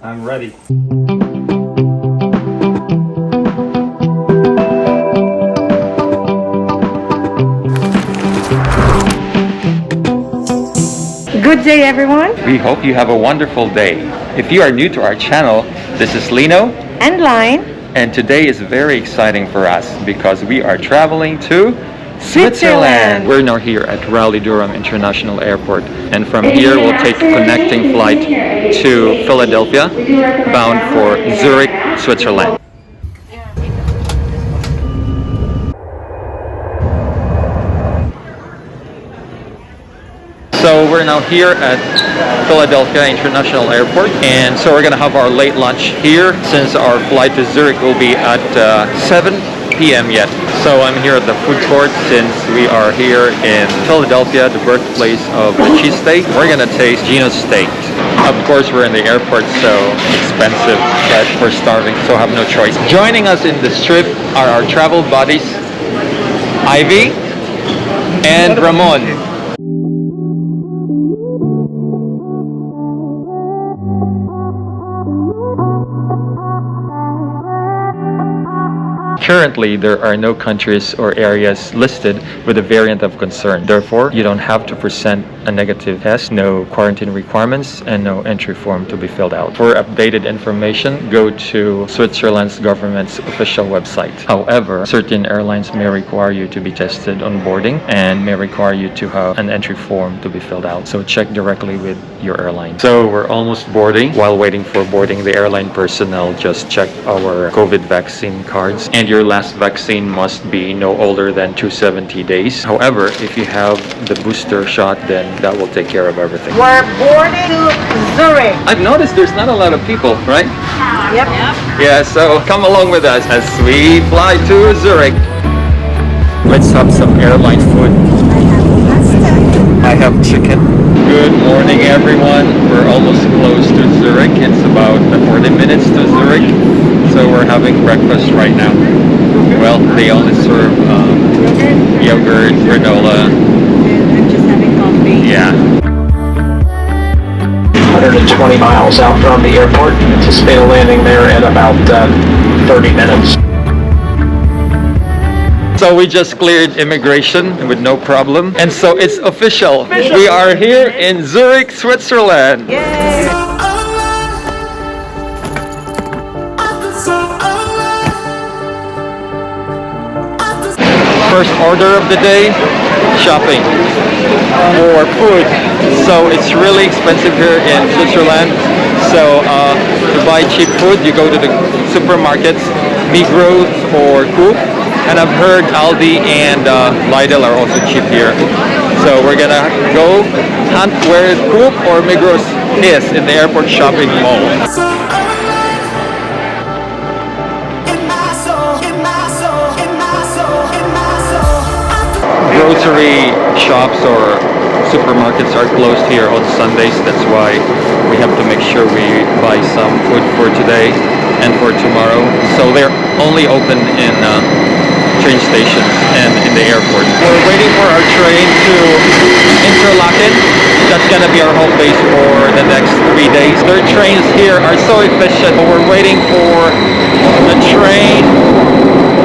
I'm ready. Good day, everyone. We hope you have a wonderful day. If you are new to our channel, this is Lino. And Line. And today is very exciting for us because we are traveling to Switzerland. We're now here at Raleigh-Durham International Airport, and from here we'll take a connecting flight to Philadelphia, bound for Zurich, Switzerland. So we're now here at Philadelphia International Airport, and so we're gonna have our late lunch here since our flight to Zurich will be at 7 p.m. yet. So I'm here at the food court since we are here in Philadelphia, the birthplace of the cheesesteak. We're gonna taste Gino's steak. Of course, we're in the airport, so expensive, but we're starving, so have no choice. Joining us in this trip are our travel buddies, Ivy and Ramon. Currently, there are no countries or areas listed with a variant of concern. Therefore, you don't have to present a negative test, no quarantine requirements, and no entry form to be filled out. For updated information, go to Switzerland's government's official website. However, certain airlines may require you to be tested on boarding and may require you to have an entry form to be filled out. So check directly with your airline. So we're almost boarding. While waiting for boarding, the airline personnel just checked our COVID vaccine cards, and your last vaccine must be no older than 270 days. However, if you have the booster shot, then that will take care of everything. We're boarding to Zurich. I've noticed there's not a lot of people, right? Yep. Yeah, so come along with us as we fly to Zurich. Let's have some airline food. I have chicken. Good morning, everyone. We're almost close to Zurich. It's about 40 minutes to Zurich. So we're having breakfast right now. Well, they only serve yogurt, granola. And I'm just having coffee. Yeah. 120 miles out from the airport. Anticipate a landing there in about 30 minutes. So we just cleared immigration with no problem. And so it's official. We are here in Zurich, Switzerland. Yay! First order of the day, shopping for food. So it's really expensive here in Switzerland. So to buy cheap food, you go to the supermarkets, Migros or Coop. And I've heard Aldi and Lidl are also cheap here. So we're gonna go hunt where Coop or Migros is in the airport shopping mall. Grocery shops or supermarkets are closed here on Sundays. That's why we have to make sure we buy some food for today and for tomorrow. So they're only open in train stations and in the airport. We're waiting for our train to Interlaken. That's gonna be our home base for the next 3 days. Their trains here are so efficient. We're waiting for the train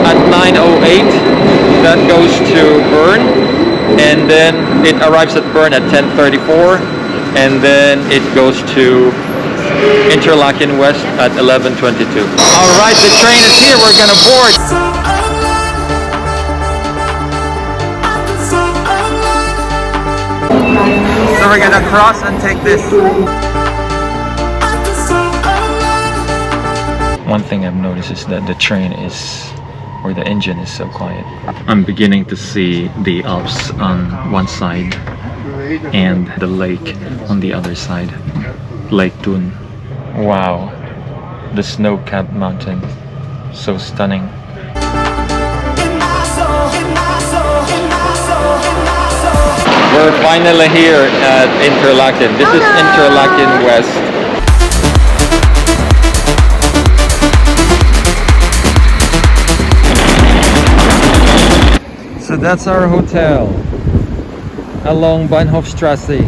at 9:08 that goes to Bern, and then it arrives at Bern at 10:34, and then it goes to Interlaken West at 11:22. All right, the train is here. We're gonna board. So we're gonna cross and take this. One thing I've noticed is that the train or the engine is so quiet. I'm beginning to see the Alps on one side and the lake on the other side. Lake Thun. Wow, the snow-capped mountain. So stunning. We're finally here at Interlaken. This is Interlaken West. So that's our hotel along Bahnhofstrasse.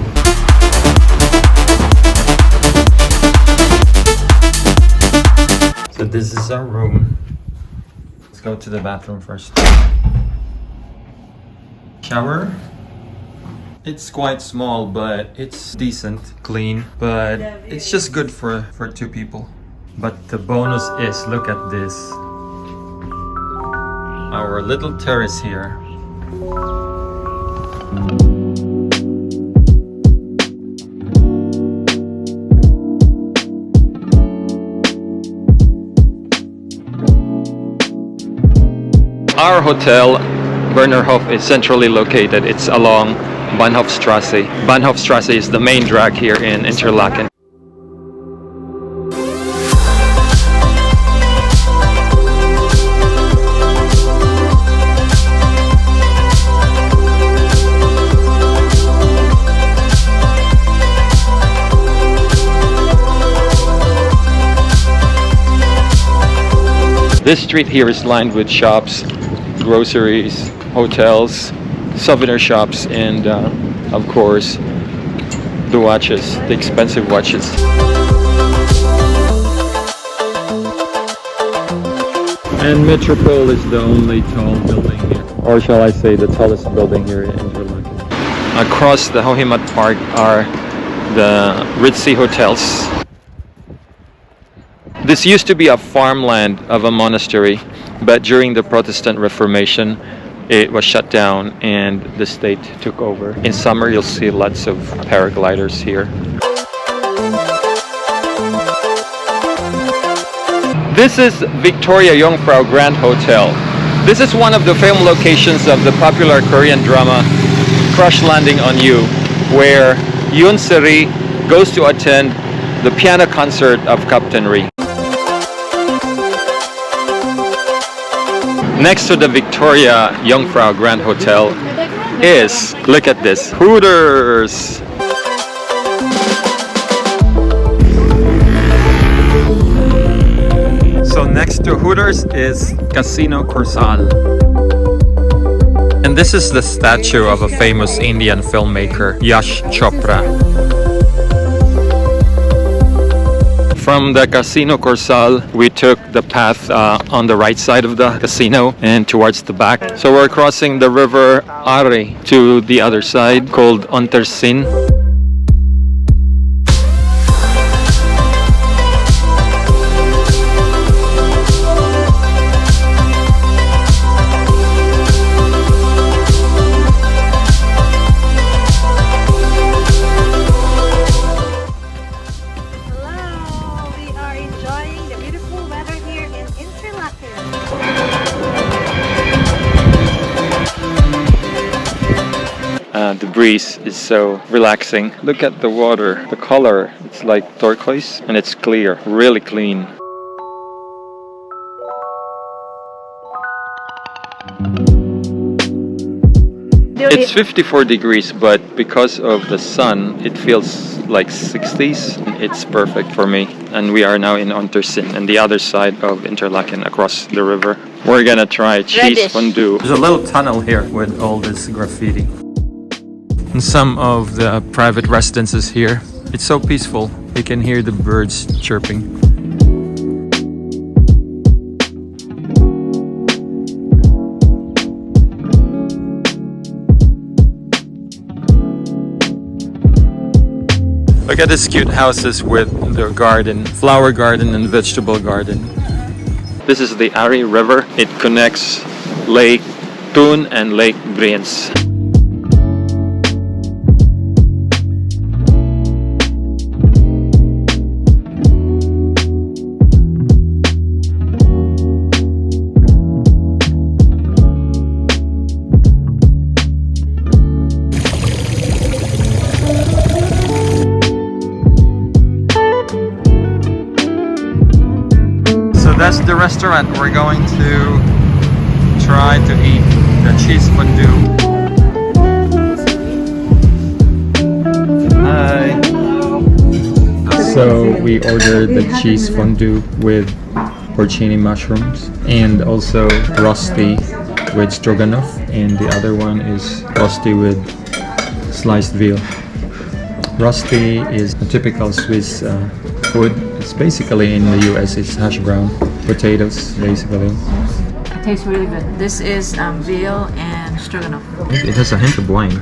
So this is our room. Let's go to the bathroom first. Shower. It's quite small, but it's decent, clean, but it's just good for two people. But the bonus is, look at this. Our little terrace here. Our hotel, Bernerhof, is centrally located. It's along Bahnhofstrasse. Bahnhofstrasse is the main drag here in Interlaken. This street here is lined with shops, groceries, hotels, souvenir shops, and of course the watches, the expensive watches. And Metropole is the only tall building here, or shall I say the tallest building here in Interlaken. Across the Hohimat Park are the ritzy hotels. This used to be a farmland of a monastery, but during the Protestant Reformation it was shut down and the state took over. In summer you'll see lots of paragliders here. This is Victoria Jungfrau Grand Hotel. This is one of the film locations of the popular Korean drama Crash Landing on You, where Yoon Se-ri goes to attend the piano concert of Captain Ri. Next to the Victoria Jungfrau Grand Hotel is, look at this, Hooters! So next to Hooters is Casino Corsal. And this is the statue of a famous Indian filmmaker, Yash Chopra. From the Casino Corsal, we took the path on the right side of the casino and towards the back. So we're crossing the river Ari to the other side, called Unterseen. The breeze is so relaxing. Look at the water, the color, it's like turquoise and it's clear, really clean. It's 54 degrees, but because of the sun, it feels like 60s. It's perfect for me. And we are now in Unterseen, and the other side of Interlaken, across the river. We're gonna try cheese fondue. There's a little tunnel here with all this graffiti. And some of the private residences here. It's so peaceful. You can hear the birds chirping. Look at these cute houses with their garden, flower garden and vegetable garden. This is the Ari River. It connects Lake Thun and Lake Brienz. That's the restaurant we're going to try to eat the cheese fondue. Hi. So we ordered the cheese fondue with porcini mushrooms and also rosti with stroganoff, and the other one is rosti with sliced veal. Rosti is a typical Swiss food. It's basically in the US, it's hash brown potatoes, basically. It tastes really good. This is veal and stroganoff. It has a hint of wine,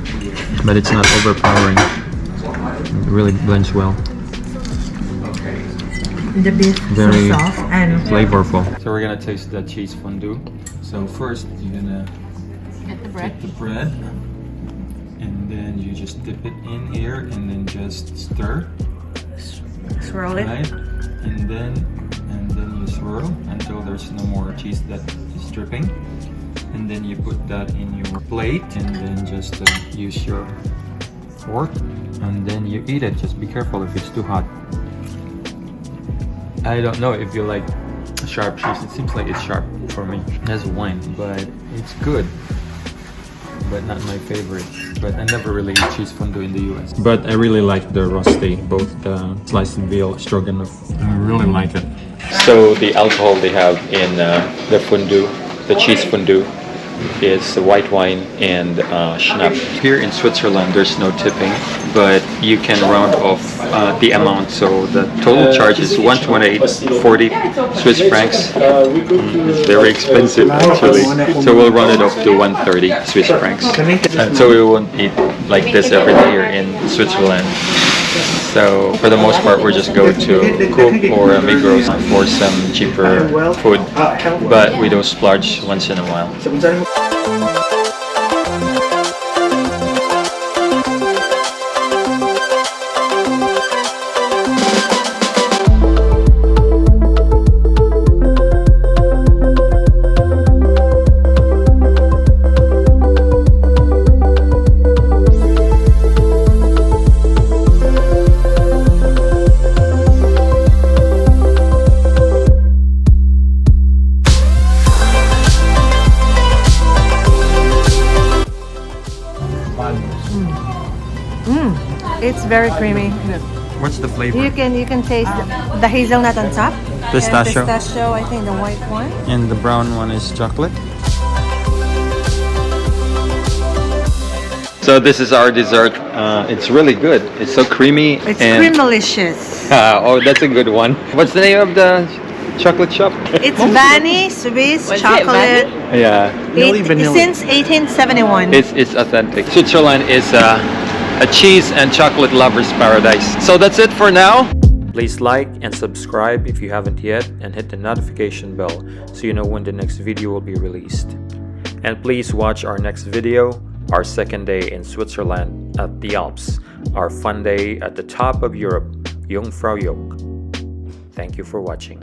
but it's not overpowering. It really blends well. The beef Very is soft and flavorful. So we're gonna taste the cheese fondue. So first you're gonna Get the bread. get the bread, and then you just dip it in here, and then just stir, swirl it. right? And then you swirl until there's no more cheese that is dripping. And then you put that in your plate, and then just use your fork, and then you eat it. Just be careful if it's too hot. I don't know if you like sharp cheese. It seems like it's sharp for me. It has wine, but it's good. But not my favorite. But I never really eat cheese fondue in the US. But I really like the Rosti, both the sliced veal stroganoff. I really like it. So the alcohol they have in the fondue, the cheese fondue, is white wine and schnapps. Here in Switzerland, there's no tipping, but you can round off the amount. So the total charge is 128.40 Swiss francs. It's very expensive actually. So we'll round it off to 130 Swiss francs. So we won't eat like this every day here in Switzerland. So for the most part, we're just go to Coop or Migros for some cheaper food, but we do splurge once in a while. It's very creamy. What's the flavor? You can taste the hazelnut on top. Pistachio. And pistachio, I think the white one. And the brown one is chocolate. So this is our dessert. It's really good. It's so creamy. It's and creamalicious. oh, that's a good one. What's the name of the chocolate shop? It's Vanny Swiss chocolate. Yeah, Since 1871. it's authentic. Switzerland is a cheese and chocolate lover's paradise. So that's it for now. Please like and subscribe if you haven't yet, and hit the notification bell so you know when the next video will be released. And please watch our next video, our second day in Switzerland at the Alps, our fun day at the top of Europe, Jungfraujoch. Thank you for watching.